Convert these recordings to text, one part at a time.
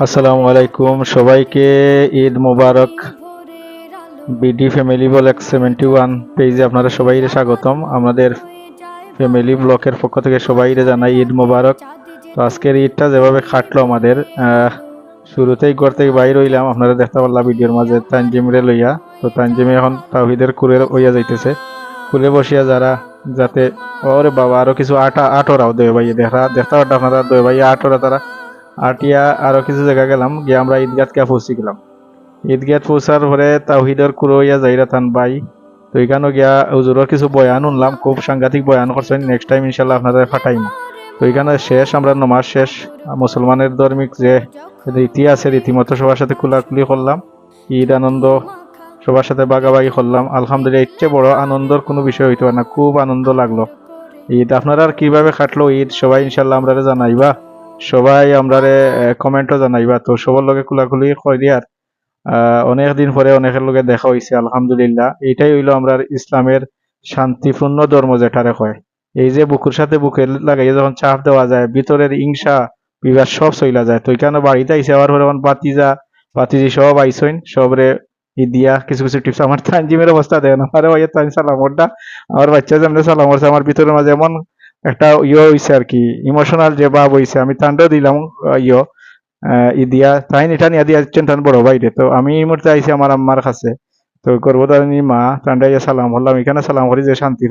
আসসালামু আলাইকুম সবাইকে, ঈদ মোবারক। বিডি ফ্যামিলি ব্লগ 71 পেজে আপনারা সবাইকে স্বাগতম। আমাদের ফ্যামিলি ব্লকের পক্ষ থেকে সবাইকে জানাই ঈদ মোবারক। তো আজকের ঈদটা যেভাবে কাটলো আমাদের, শুরুতেই ঘর থেকে বাইর হইলাম, আপনারা দেখতে পারলাম ভিডিওর মাঝে তানজিমরে লইয়া। তো তানজিমে এখন তাওহিদের কুলে হইয়া যাইতেছে, কুলে বসিয়া যারা যাতে ওরে বাবা আরো কিছু আটরাও দই ভাই দেখতে পারতাম আপনারা, দই ভাই আটরা তারা আটিয়া আরো কিছু জায়গা গেলাম গিয়ে আমরা ঈদগাহ কে পৌঁছে গেলাম। ঈদগাহ পৌঁছার পরে তাওহিদের কুরইয়া যাইরা থান ভাই। তো এখানে গিয়া হুজুরের কিছু বয়ান শুনলাম, খুব সাংঘাতিক বয়ান করছেন। নেক্সট টাইম ইনশাল্লাহ আপনাদের ফাটাইম। তো এখানে শেষ আমরা নমাজ শেষ, মুসলমানের ধর্মিক যে রীতি আছে রীতিমতো সবার সাথে কুলাকুলি করলাম। ঈদ আনন্দ সবার সাথে বাগাবাগি করলাম। আলহামদুলিল্লাহ, এর চেয়ে বড় আনন্দের কোনো বিষয় হইতে পারে না, খুব আনন্দ লাগলো। ঈদ আপনারা আর কিভাবে কাটলো ঈদ সবাই ইনশাল্লাহ আমরা জানাইবা, সবাই আমরারে কমেন্টও জানাইবা। তো সবার লগে কুলাকুলি করি আর অনেক দিন পরে অনেকের লগে দেখা হইছে আলহামদুলিল্লাহ। এইটাই হইলো আমরা ইসলামের শান্তিপূর্ণ ধর্ম যেটারে কয়। এই যে বুকুর সাথে বুকে লাগাইয়া যখন চাপ দেওয়া যায়, ভিতরের হিংসা বিবাদ সব চইলা যায়। তো এখানে বাড়িতে আইসে আবার পরে আমার বাতিজি সব আইসইন, সবরে দিয়া কিছু কিছু টিপস। আমার তানজিমের অবস্থা দেয় না, আরে ভাইয়া তান সালামটা আমার বাচ্চা যেমন সালাম করছে, আমার ভিতরের মাঝে এমন একটা হইছে আর কি, ইমোশনাল যে ভাব হইছে। আমি তান্ডও দিলাম ইয়ো ইদিয়া তাই এটা নিয়ে দিয়া টান বড় ভাইরে। তো আমি এই মুহূর্তে আইছি আমার আম্মার কাছে। তো গর্ভধারিণী মা টান্ডাইয়া সালাম হলাম, এখানে সালাম করি যে শান্তি।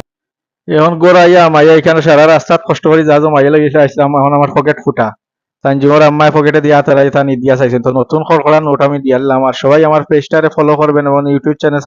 এখন গোড়াইয়া মাইয়া এখানে সারা রাস্তাত কষ্ট করি যা মাইয়া লাগিয়েছে আসলাম। এখন আমার পকেট ফুটা, তানজিমর আম্মায় পকেটে দিয়া তারা তা নিদিয়া চাইছেন। তো নতুন খড়খড়া নোট আমি দিয়ালাম। আর সবাই আমার পেজটারে ফলো করবেন এবং ইউটিউব চ্যানেল